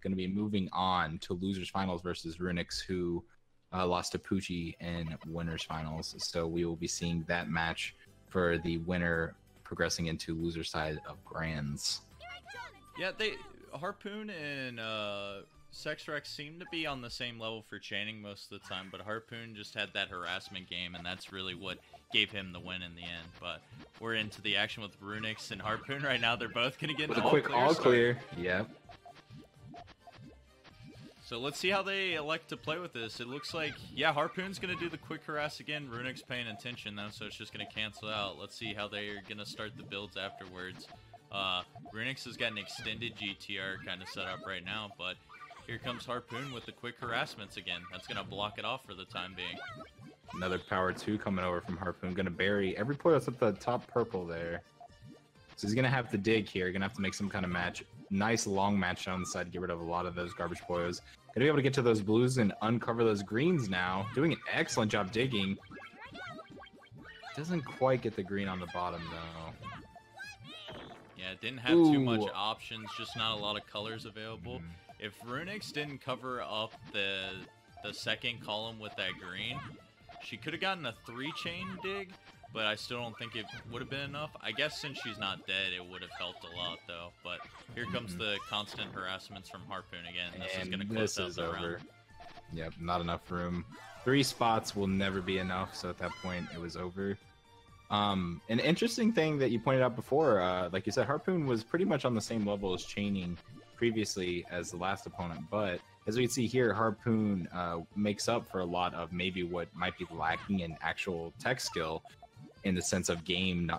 going to be moving on to losers finals versus Ruunix, who lost to Poochie in winners finals. So we will be seeing that match for the winner progressing into loser side of Grands. Yeah, Harpoon and Sexrex seem to be on the same level for chaining most of the time, but Harpoon just had that harassment game, and that's really what gave him the win in the end. But we're into the action with Ruunix and Harpoon right now. They're both going to get with an a quick all clear. Yep. So let's see how they elect to play with this. It looks like, yeah, Harpoon's going to do the quick harass again. Ruunix paying attention, though, so it's just going to cancel out. Let's see how they're going to start the builds afterwards. Ruunix has got an extended GTR kind of set up right now, but here comes Harpoon with the quick harassments again. That's going to block it off for the time being. Another power 2 coming over from Harpoon. Going to bury every point that's at the top purple there. So he's going to have to dig here. Going to have to make some kind of match. Nice long match on the side to get rid of a lot of those garbage Poyos. Going to be able to get to those blues and uncover those greens now. Doing an excellent job digging. Doesn't quite get the green on the bottom, though. Yeah, didn't have too much options, just not a lot of colors available. If Ruunix didn't cover up the second column with that green, she could have gotten a 3-chain dig, but I still don't think it would have been enough. I guess since she's not dead, it would have helped a lot, though. But here comes the constant harassments from Harpoon again. This is going to close out the round. Yep, not enough room. 3 spots will never be enough, so at that point, it was over. An interesting thing that you pointed out before, like you said, Harpoon was pretty much on the same level as chaining previously as the last opponent, but as we can see here, Harpoon makes up for a lot of maybe what might be lacking in actual tech skill in the sense of game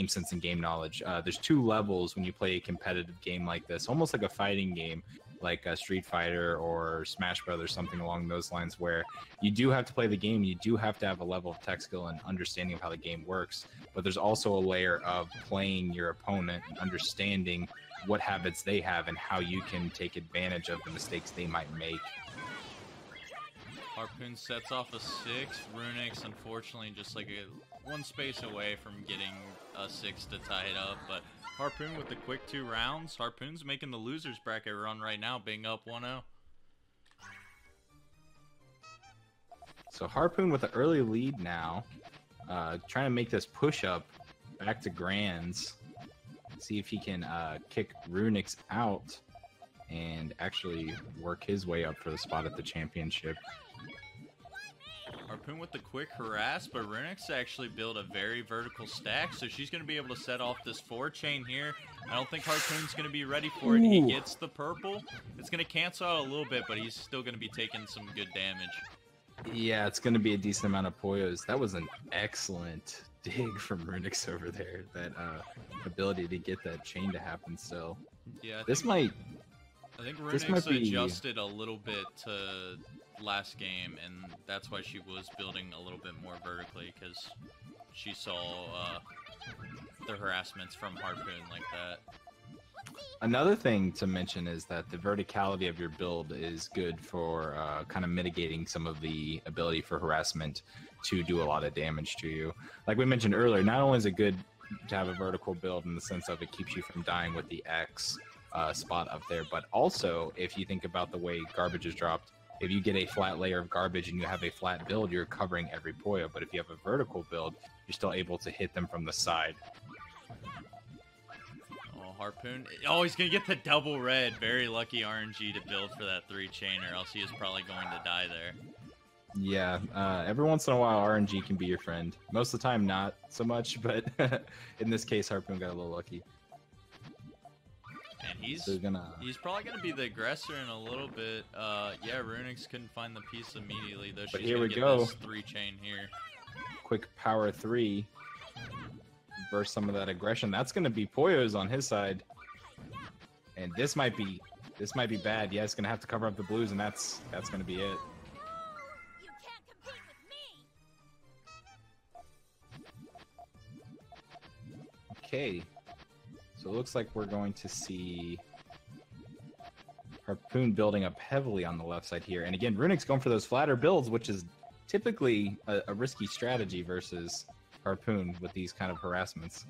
sense and game knowledge. There's 2 levels when you play a competitive game like this, almost like a fighting game, like a Street Fighter or Smash Brothers, something along those lines, where you do have to play the game, you do have to have a level of tech skill and understanding of how the game works, but there's also a layer of playing your opponent and understanding what habits they have and how you can take advantage of the mistakes they might make. Harpoon sets off a 6. Ruunix, unfortunately, just like one space away from getting a 6 to tie it up, but Harpoon with the quick 2 rounds. Harpoon's making the losers bracket run right now, being up 1-0. So Harpoon with an early lead now, trying to make this push up back to Grands. See if he can kick Ruunix out and actually work his way up for the spot at the championship. Harpoon with the quick harass, but Ruunix actually built a very vertical stack, so she's going to be able to set off this 4-chain here. I don't think Harpoon's going to be ready for it. He gets the purple. It's going to cancel out a little bit, but he's still going to be taking some good damage. Yeah, it's going to be a decent amount of Poyos. That was an excellent dig from Ruunix over there. That ability to get that chain to happen still. Yeah, I think Ruunix adjusted a little bit to last game, and that's why she was building a little bit more vertically, because she saw the harassments from Harpoon like that. Another thing to mention is that the verticality of your build is good for kind of mitigating some of the ability for harassment to do a lot of damage to you. Like we mentioned earlier, not only is it good to have a vertical build in the sense of it keeps you from dying with the X spot up there, but also if you think about the way garbage is dropped, if you get a flat layer of garbage and you have a flat build, you're covering every Puyo, but if you have a vertical build, you're still able to hit them from the side. Harpoon. Oh, he's going to get the double red. Very lucky RNG to build for that 3-chain, or else he is probably going to die there. Yeah, every once in a while RNG can be your friend. Most of the time not so much, but in this case Harpoon got a little lucky. And he's probably going to be the aggressor in a little bit. Yeah, Ruunix couldn't find the piece immediately, though. She's going to get this 3-chain here. Quick power 3. Burst some of that aggression. That's going to be Puyo's on his side, and this might be bad. Yeah, it's going to have to cover up the blues, and that's going to be it. You can't compete with me. Okay, so it looks like we're going to see Harpoon building up heavily on the left side here, and again, Ruunix going for those flatter builds, which is typically a risky strategy versus Harpoon with these kind of harassments.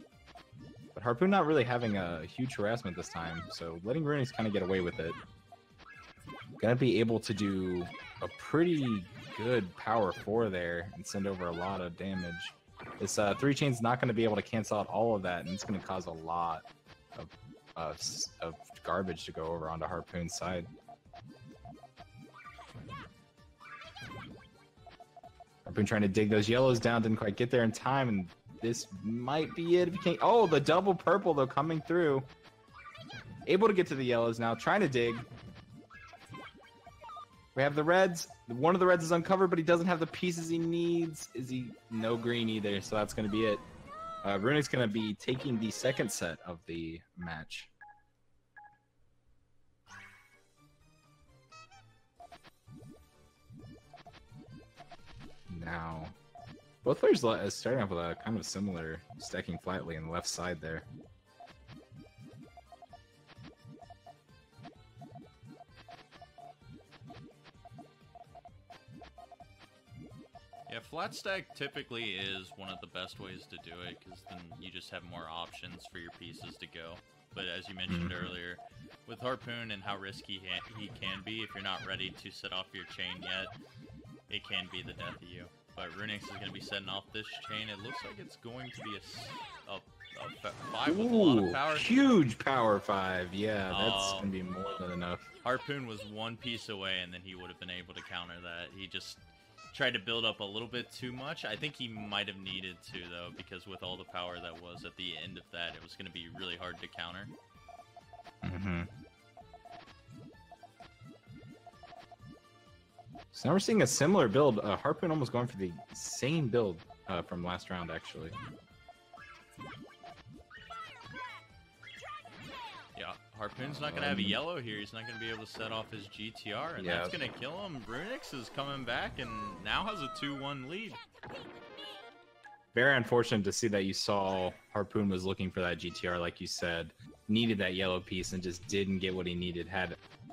But Harpoon not really having a huge harassment this time, so letting Ruunix kind of get away with it. gonna be able to do a pretty good power 4 there and send over a lot of damage. This 3 chain's not going to be able to cancel out all of that, and it's going to cause a lot of garbage to go over onto Harpoon's side. Harpoon trying to dig those yellows down, didn't quite get there in time, and this might be it if you can't. Oh, the double purple though coming through. Able to get to the yellows now, trying to dig. We have the reds. One of the reds is uncovered, but he doesn't have the pieces he needs. Is he? No green either, so that's going to be it. Ruunix going to be taking the second set of the match. Now, both players starting off with a kind of similar stacking flatly on the left side there. Yeah, flat stack typically is one of the best ways to do it, because then you just have more options for your pieces to go. But as you mentioned earlier, with Harpoon and how risky he can be, if you're not ready to set off your chain yet, it can be the death of you. But Ruunix is going to be setting off this chain. It looks like it's going to be a 5 with a lot of power. Huge power 5. Yeah, that's going to be more than enough. Harpoon was one piece away, and then he would have been able to counter that. He just tried to build up a little bit too much. I think he might have needed to, though, because with all the power that was at the end of that, it was going to be really hard to counter. So now we're seeing a similar build. Harpoon almost going for the same build from last round, actually. Yeah, Harpoon's not going to have a yellow here. He's not going to be able to set off his GTR, and that's going to kill him. Ruunix is coming back and now has a 2-1 lead. Very unfortunate to see that you saw Harpoon was looking for that GTR, like you said. Needed that yellow piece and just didn't get what he needed.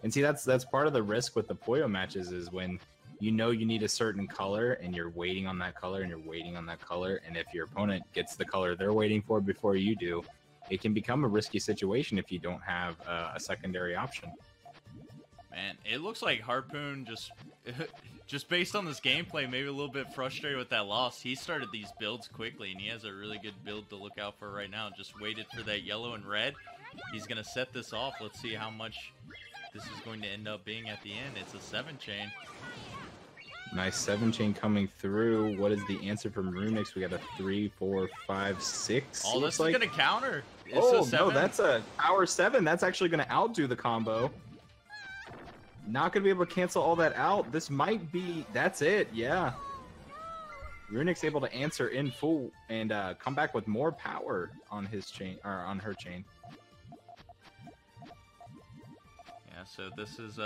And see, that's part of the risk with the Puyo matches is when you know you need a certain color and you're waiting on that color and you're waiting on that color, and if your opponent gets the color they're waiting for before you do, it can become a risky situation if you don't have a secondary option. Man, it looks like Harpoon just based on this gameplay, maybe a little bit frustrated with that loss. He started these builds quickly, and he has a really good build to look out for right now. Just waited for that yellow and red. He's going to set this off. Let's see how much this is going to end up being at the end. It's a 7-chain. Nice 7-chain coming through. What is the answer from Ruunix? We got a 3, 4, 5, 6. Oh, this is going to counter. It's no, that's a power 7. That's actually going to outdo the combo. Not going to be able to cancel all that out. This might be... That's it, yeah. Ruunix able to answer in full and come back with more power on his chain, or on her chain. Yeah, so this is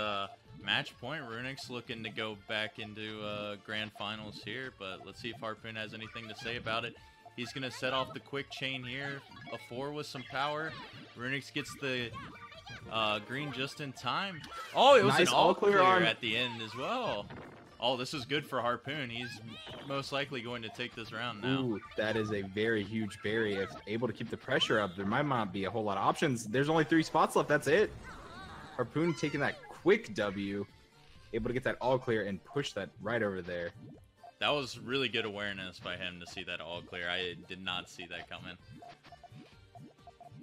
match point. Ruunix looking to go back into grand finals here, but let's see if Harpoon has anything to say about it. He's going to set off the quick chain here. A 4 with some power. Ruunix gets the green just in time. Oh, it was nice, an all clear at the end as well. Oh, this is good for Harpoon. He's most likely going to take this round now. Ooh, that is a very huge berry. If able to keep the pressure up, there might not be a whole lot of options. There's only 3 spots left. That's it. Harpoon taking that quick W, able to get that all clear and push that right over there. That was really good awareness by him to see that all clear. I did not see that coming.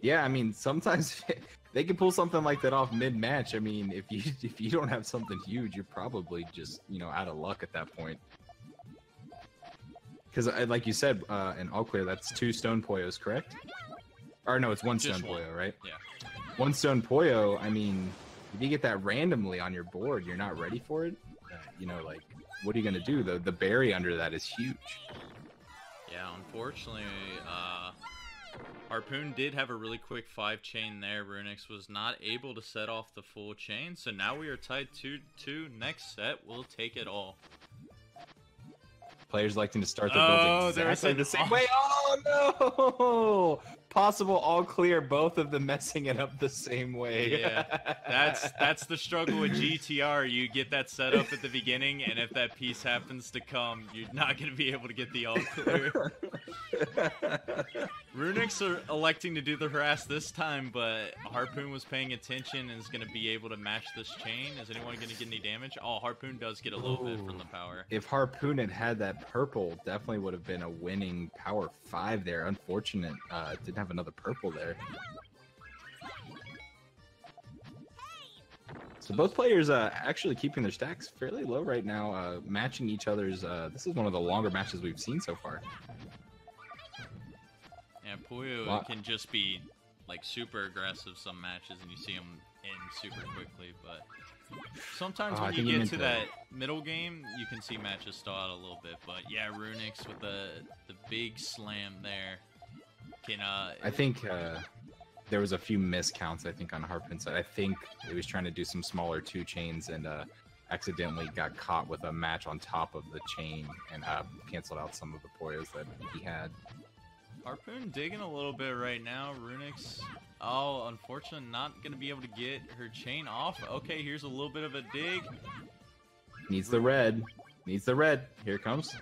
Yeah, I mean, sometimes they can pull something like that off mid-match. I mean, if you don't have something huge, you're probably just, you know, out of luck at that point. Because, like you said, in all clear, that's 2 stone Poyos, correct? Or no, it's 1 stone Puyo, right? Yeah. 1 stone Puyo, I mean, if you get that randomly on your board, you're not ready for it. You know, like, what are you going to do? The berry under that is huge. Yeah, unfortunately, Harpoon did have a really quick 5-chain there. Ruunix was not able to set off the full chain, so now we are tied 2-2. Next set, we'll take it all. Players liking to start their building exactly the same way. Oh no! Possible all clear, both of them messing it up the same way. Yeah, that's the struggle with GTR. You get that set up at the beginning, and if that piece happens to come, you're not going to be able to get the all clear. Ruunix are electing to do the harass this time, but Harpoon was paying attention and is going to be able to match this chain. Is anyone going to get any damage? Oh, Harpoon does get a little bit from the power. If Harpoon had had that purple, definitely would have been a winning power 5 there. Unfortunate, didn't have another purple there. So both players actually keeping their stacks fairly low right now, matching each other's. This is one of the longer matches we've seen so far. Yeah, Puyo can just be like super aggressive some matches, and you see him end super quickly. But sometimes when you get to that middle game, you can see matches stall out a little bit. But yeah, Ruunix with the big slam there can. I think. There was a few miscounts, I think, on Harpoon's side. I think it was trying to do some smaller 2 chains and accidentally got caught with a match on top of the chain and canceled out some of the Puyos that he had. Harpoon digging a little bit right now. Ruunix, oh, unfortunately, not going to be able to get her chain off. Okay, here's a little bit of a dig. Needs the red. Needs the red. Here it comes.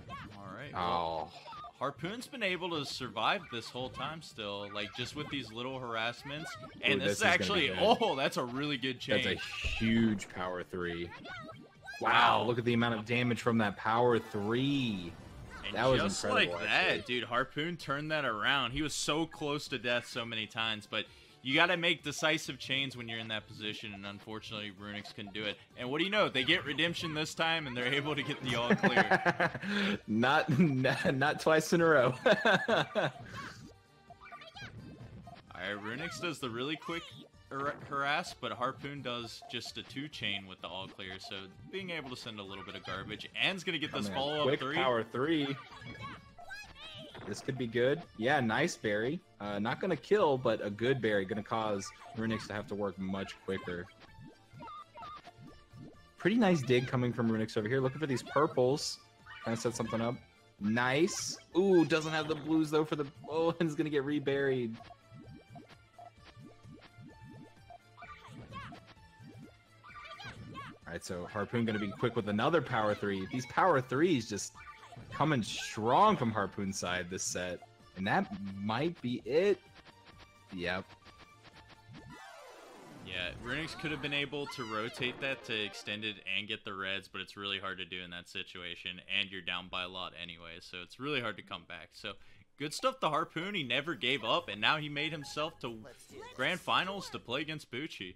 All right. Oh. Harpoon's been able to survive this whole time still, like just with these little harassments. And Ooh, this is actually, oh, that's a really good chain. That's a huge power 3. Wow, look at the amount of damage from that power 3. And that was just incredible, like actually. that, dude, Harpoon turned that around. He was so close to death so many times, but you got to make decisive chains when you're in that position, and unfortunately, Ruunix couldn't do it. And what do you know? They get redemption this time, and they're able to get the all clear. not twice in a row. All right, Ruunix does the really quick harass, but Harpoon does just a 2 chain with the all clear. So being able to send a little bit of garbage, and's gonna get this follow up quick 3. Power 3. This could be good. Yeah, nice berry. Not going to kill, but a good berry. Going to cause Ruunix to have to work much quicker. Pretty nice dig coming from Ruunix over here. Looking for these purples. Trying to set something up. Nice. Ooh, doesn't have the blues, though, for the... Oh, and is going to get reburied. All right, so Harpoon going to be quick with another power 3. These power 3s just... coming strong from Harpoon's side this set. And that might be it. Yep. Yeah, Ruunix could have been able to rotate that to extend it and get the reds, but it's really hard to do in that situation, and you're down by a lot anyway, so it's really hard to come back. So, good stuff to Harpoon. He never gave up, and now he made himself to Grand Finals to play against Bucci.